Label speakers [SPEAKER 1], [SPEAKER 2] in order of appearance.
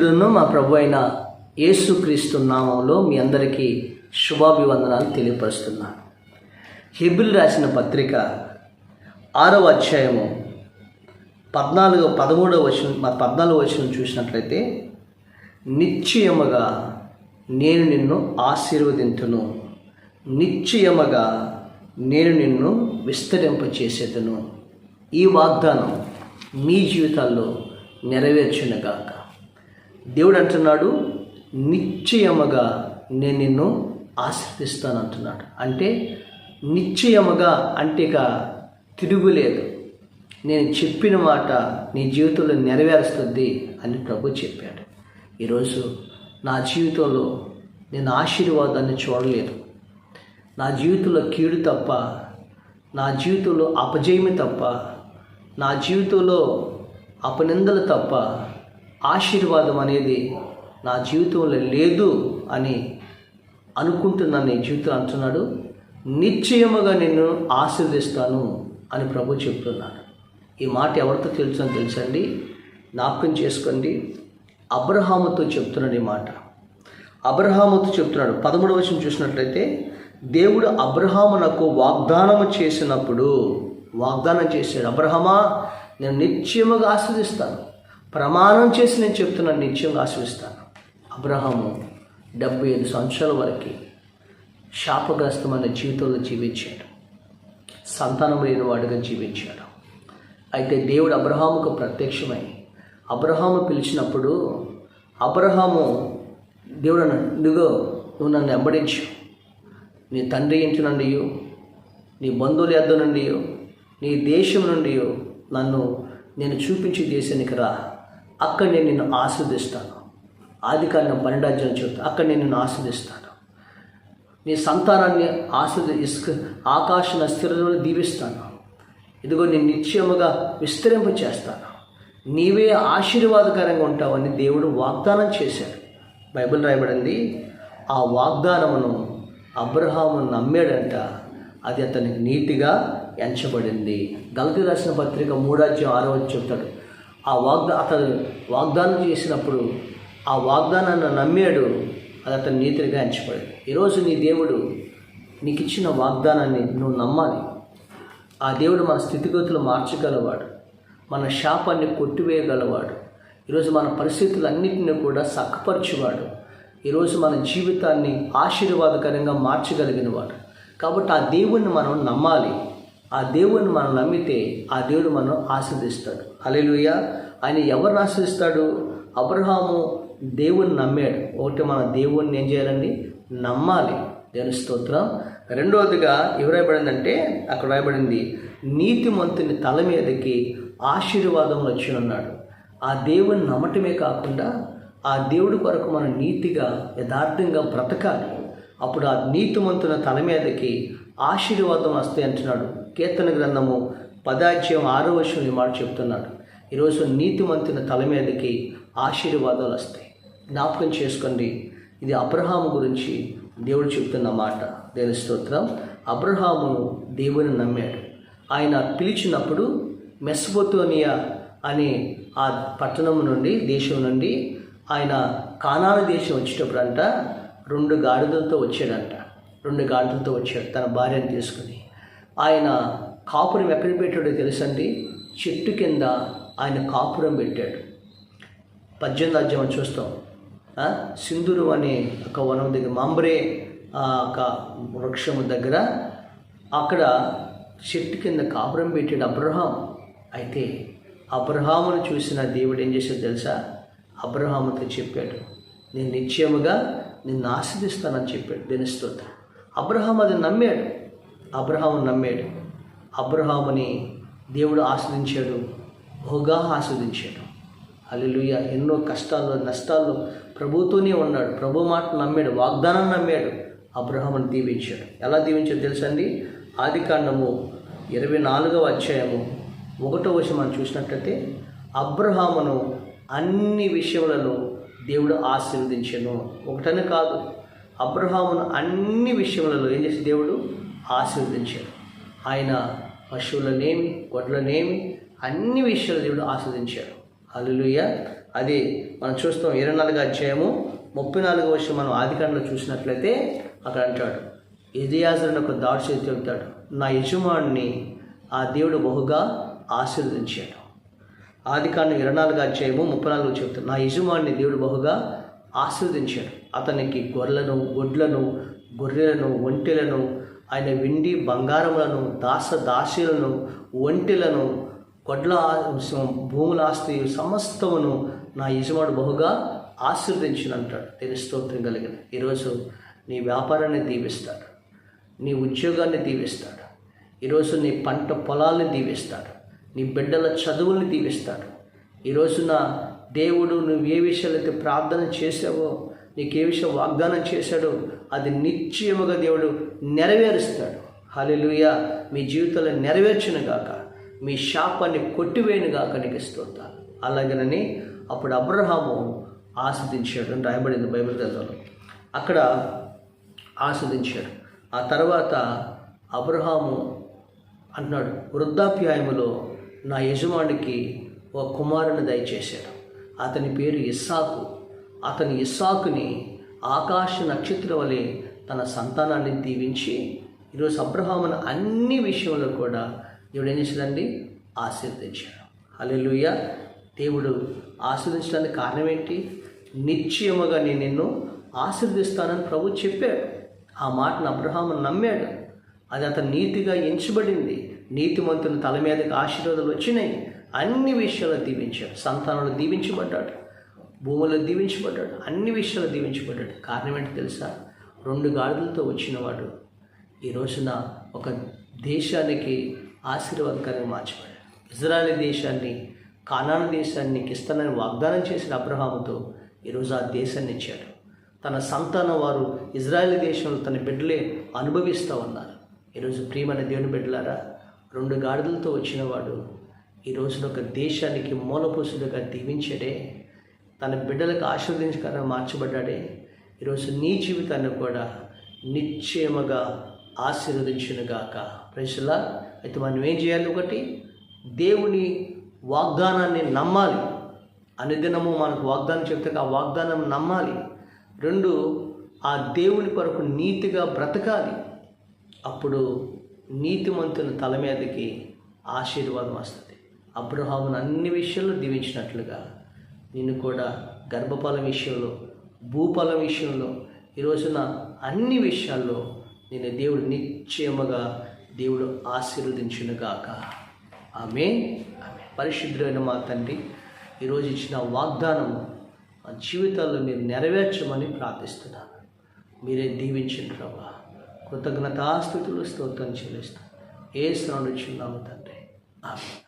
[SPEAKER 1] మీకును మా ప్రభు అయిన యేసుక్రీస్తు నామంలో మీ అందరికీ శుభాభివందనాలు తెలియపరుస్తున్నాను. హెబ్రీయులకు రాసిన పత్రిక 6వ అధ్యాయము 14వ వచనం చూసినట్లయితే, నిశ్చయముగా నేను నిన్ను ఆశీర్వదింతును, నిశ్చయముగా నేను నిన్ను విస్తరింపచేసేదను. ఈ వాగ్దానం మీ జీవితాల్లో నెరవేర్చునుగాక. దేవుడు అంటున్నాడు, నిశ్చయముగా నేను నిన్ను ఆశీర్వదిస్తాను అంటున్నాడు. అంటే నిశ్చయముగా అంటే ఇక తిరుగులేదు. నేను చెప్పిన మాట నీ జీవితంలో నెరవేరుస్తుంది అని ప్రభు చెప్పాడు. ఈరోజు నా జీవితంలో నేను ఆశీర్వాదాన్ని చూడలేదు. నా జీవితంలో కీడు తప్ప, నా జీవితంలో అపజయమే తప్ప, నా జీవితంలో అపనిందలు తప్ప ఆశీర్వాదం అనేది నా జీవితంలో లేదు అని అనుకుంటున్నాను. నీ జీవితం అంటున్నాడు, నిశ్చయముగా నిన్ను ఆశీర్వదిస్తాను అని ప్రభు చెప్తున్నాడు. ఈ మాట ఎవరితో తెలుసండి? జ్ఞాపకం చేసుకోండి. అబ్రహాముతో చెప్తున్నాడు ఈ మాట. అబ్రహాముతో చెప్తున్నాడు. 13వ వచనం చూసినట్లయితే, దేవుడు అబ్రహామునకు వాగ్దానం చేసినప్పుడు వాగ్దానం చేశాడు, అబ్రహమా నేను నిశ్చయముగా ఆశీర్వదిస్తాను, ప్రమాణం చేసి నేను చెప్తున్నాను, నిశ్చయంగా ఆశీర్వదిస్తాను. అబ్రహాము 75 సంవత్సరాల వరకు శాపగ్రస్తమైన జీవితంలో జీవించాడు, సంతానం లేని వాడుగా జీవించాడు. అయితే దేవుడు అబ్రహాముకు ప్రత్యక్షమై అబ్రహాము పిలిచినప్పుడు, అబ్రహాము దేవుడు అన్నాడు, నువ్వు నన్ను వెంబడించు, నీ తండ్రి ఇంటి నుండి, నీ బంధువుల యొద్ద నుండి, నీ దేశం నుండి నేను చూపించే దేశానికి రా, అక్కడ నేను నిన్ను ఆశీర్వదిస్తాను. ఆదికాండం 12వ చెప్తా, అక్కడ నేను నిన్ను ఆశీర్వదిస్తాను. నీ సంతానాన్ని ఆకాశ నక్షత్రాలను దీవిస్తాను. ఇదిగో నేను నిశ్చయముగా విస్తరింప చేస్తాను, నీవే ఆశీర్వాదకరంగా ఉంటావని దేవుడు వాగ్దానం చేశాడు. బైబిల్ రాయబడింది, ఆ వాగ్దానమును అబ్రహాము నమ్మాడంట, అది అతనికి నీతిగా ఎంచబడింది. గలతీయులకు రాసిన పత్రిక 3వ అధ్యాయం 6వ వచనం చెప్తాడు, అతను వాగ్దానం చేసినప్పుడు ఆ వాగ్దానాన్ని నమ్మాడు, అది అతను నీతిగా ఎంచబడింది. ఈరోజు నీ దేవుడు నీకు ఇచ్చిన వాగ్దానాన్ని నువ్వు నమ్మాలి. ఆ దేవుడు మన స్థితిగతులు మార్చగలవాడు, మన శాపాన్ని కొట్టివేయగలవాడు, ఈరోజు మన పరిస్థితులన్నింటినీ కూడా చక్కపరచువాడు, ఈరోజు మన జీవితాన్ని ఆశీర్వాదకరంగా మార్చగలిగినవాడు. కాబట్టి ఆ దేవుణ్ణి మనం నమ్మాలి. ఆ దేవుణ్ణి మనం నమ్మితే ఆ దేవుడు మనం ఆశీర్వదిస్తాడు. హల్లెలూయా. ఆయన ఎవరిని ఆశీర్వదిస్తాడు? అబ్రహాము దేవుణ్ణి నమ్మాడు. ఒకటి మన దేవుణ్ణి ఏం చేయాలండి? నమ్మాలి. దేవుని స్తోత్రం. రెండవదిగా ఎవరు రాయబడిందంటే, అక్కడ రాయబడింది, నీతిమంతుని తల మీదకి ఆశీర్వాదములు వచ్చునన్నాడు. ఆ దేవుణ్ణి నమ్మటమే కాకుండా ఆ దేవుడి కొరకు మనం నీతిగా యథార్థంగా బ్రతకాలి. అప్పుడు ఆ నీతిమంతుని తల మీదకి ఆశీర్వాదం వస్తాయి అంటున్నాడు. కీర్తన గ్రంథము 10వ అధ్యాయం 6వ వచనం ఈ మాట చెప్తున్నాడు. ఈరోజు నీతిమంతుని తల మీదకి ఆశీర్వాదాలు వస్తాయి. జ్ఞాపకం చేసుకోండి, ఇది అబ్రహాము గురించి దేవుడు చెప్తున్న మాట. దేవుని స్తోత్రం. అబ్రహామును దేవుని నమ్మాడు. ఆయన పిలిచినప్పుడు మెసొపొతేమియా అనే ఆ పట్టణం నుండి, దేశం నుండి ఆయన కానాను దేశం వచ్చేటప్పుడు అంట 2 గాడిదలతో వచ్చాడంట. 2 గాడిదలతో వచ్చాడు తన భార్యను తీసుకుని. ఆయన కాపురం ఎక్కడ పెట్టాడో తెలుసండి? చెట్టు కింద ఆయన కాపురం పెట్టాడు. 18వ అధ్యాయం చూస్తాం. సింధూరు అనే ఒక వనం దగ్గర, మాంబ్రే ఒక వృక్షము దగ్గర, అక్కడ చెట్టు కింద కాపురం పెట్టాడు అబ్రహాం. అయితే అబ్రహామును చూసిన దేవుడు ఏం చేశాడు తెలుసా? అబ్రహాముతో చెప్పాడు, నేను నిశ్చయముగా నిన్ను ఆశీర్వదిస్తానని చెప్పాడు. దేవుని స్తోత్రం. అబ్రహాం అది నమ్మాడు. అబ్రహాము నమ్మాడు. అబ్రహాముని దేవుడు ఆశీర్వదించాడు, బహుగా ఆశీర్వదించాడు. హల్లెలూయా. ఎన్నో కష్టాల్లో నష్టాల్లో ప్రభుతోనే ఉన్నాడు. ప్రభు మాట నమ్మాడు, వాగ్దానం నమ్మాడు. అబ్రహాముని దీవించాడు. ఎలా దీవించాడు తెలుసండి? ఆదికాండము 24వ అధ్యాయము 1వ వచనం మనం చూసినట్లయితే, అబ్రహామును అన్ని విషయములలో దేవుడు ఆశీర్వదించెను. ఒకటని కాదు, అబ్రహామును అన్ని విషయములలో ఏం చేసి దేవుడు ఆశీర్వదించాడు. ఆయన పశువులనేమి, గొడ్లనేమి, అన్ని విషయాలు దేవుడు ఆశీర్వదించాడు. హల్లెలూయా. అది మనం చూస్తాం 24వ అధ్యాయము 34వ వర్షం మనం ఆదికాండలో చూసినట్లయితే అక్కడ అంటాడు, ఎలియాజరుని ఒక దాడి చేసి చెబుతాడు, నా యజమాని ఆ దేవుడు బహుగా ఆశీర్వదించాడు. ఆదికాండం 24వ అధ్యాయము 34 చెబుతాడు, నా యజమాని దేవుడు బహుగా ఆశీర్వదించాడు. అతనికి గొర్రెలను, ఒడ్లను, గొర్రెలను, ఒంటెలను, ఆయన వెండి బంగారములను, దాసీలను, ఒంటెలను, గొడ్ల భూముల ఆస్తి సమస్తమును నా యజమాడు బహుగా ఆశీర్వదించిన అంటాడు. స్తోత్రం కలిగిన ఈరోజు నీ వ్యాపారాన్ని దీవిస్తాడు, నీ ఉద్యోగాన్ని దీవిస్తాడు, ఈరోజు నీ పంట పొలాల్ని దీవిస్తాడు, నీ బిడ్డల చదువుల్ని దీవిస్తాడు. ఈరోజున దేవుడు నువ్వు ఏ విషయాలైతే ప్రార్థన చేసావో, నీకు ఏ విషయం వాగ్దానం చేశాడో అది నిశ్చయముగా దేవుడు నెరవేరుస్తాడు. హల్లెలూయా. మీ జీవితంలో నెరవేర్చును గాక, మీ శాపాన్ని కొట్టివేయను గాక నీకు స్తోత్రం. అలాగనని అప్పుడు అబ్రహాము ఆస్వాదించాడు అని రాయబడింది బైబిల్ గ్రంథంలో. అక్కడ ఆస్వాదించాడు. ఆ తర్వాత అబ్రహాము అంటున్నాడు, వృద్ధాప్యాయములో నా యజమానికి ఒక కుమారుని దయచేశాడు. అతని పేరు ఇస్సాకు. అతని ఇస్సాకుని ఆకాశ నక్షత్రం వలె తన సంతానాన్ని దీవించి ఈరోజు అబ్రహామును అన్ని విషయంలో కూడా దేవుడు ఏం చేశాడండి? ఆశీర్వదించాడు. హల్లెలూయా. దేవుడు ఆశీర్వదించడానికి కారణం ఏంటి? నిశ్చయముగా నేను నిన్ను ఆశీర్వదిస్తానని ప్రభు చెప్పాడు. ఆ మాటను అబ్రహాము నమ్మాడు. అది అతను నీతిగా ఎంచబడింది. నీతిమంతుని తల మీదకి ఆశీర్వాదాలు వచ్చినాయి. అన్ని విషయాలు దీవించాడు. సంతానంలో దీవించబడ్డాడు, భూముల్లో దీవించబడ్డాడు, అన్ని విషయాలు దీవించబడ్డాడు. కారణం ఏంటి తెలుసా? 2 గాడిదలతో వచ్చినవాడు ఈ రోజున ఒక దేశానికి ఆశీర్వాదకరంగా మార్చబడ్డాడు. ఇజ్రాయేల్ దేశాన్ని, కానాను దేశాన్ని నీకు ఇస్తానని వాగ్దానం చేసిన అబ్రహాముతో ఈరోజు ఆ దేశాన్ని ఇచ్చాడు. తన సంతానం వారు ఇజ్రాయేల్ దేశంలో తన బిడ్డలే అనుభవిస్తూ ఉన్నారు. ఈరోజు ప్రియమైన దేవుని బిడ్డలారా, 2 గాడిదలతో వచ్చినవాడు ఈ రోజున ఒక దేశానికి మూలపురుషుడిగా దీవించాడే, తన బిడ్డలకు ఆశీర్వదించకరంగా మార్చబడ్డాడే. ఈరోజు నీ జీవితాన్ని కూడా నిశ్చయముగా ఆశీర్వదించునుగాక. ప్రైజ్లా. అయితే మనం ఏం చేయాలి? 1, దేవుని వాగ్దానాన్ని నమ్మాలి. అనుదినము మనకు వాగ్దానం చెప్తే ఆ వాగ్దానం నమ్మాలి. 2, ఆ దేవుని కొరకు నీతిగా బ్రతకాలి. అప్పుడు నీతిమంతుని తల మీదకి ఆశీర్వాదం వస్తుంది. అబ్రహామును అన్ని విషయాల్లో దీవించినట్లుగా నిన్ను కూడా గర్భఫలం విషయంలో, భూఫలం విషయంలో, ఈ రోజున అన్ని విషయాల్లో నేను దేవుడు నిశ్చయముగా దేవుడు ఆశీర్వదించునుగాక. ఆమేన్. పరిశుద్ధుడైన మా తండ్రి, ఈరోజు ఇచ్చిన వాగ్దానము మా జీవితాల్లో మీరు నెరవేర్చమని ప్రార్థిస్తున్నాను. మీరే దీవించండి ప్రభా. కృతజ్ఞతాస్తుతులు స్తోత్రం చెల్లిస్తాను. యేసు నామమున చిన్నాము తండ్రి. ఆమేన్.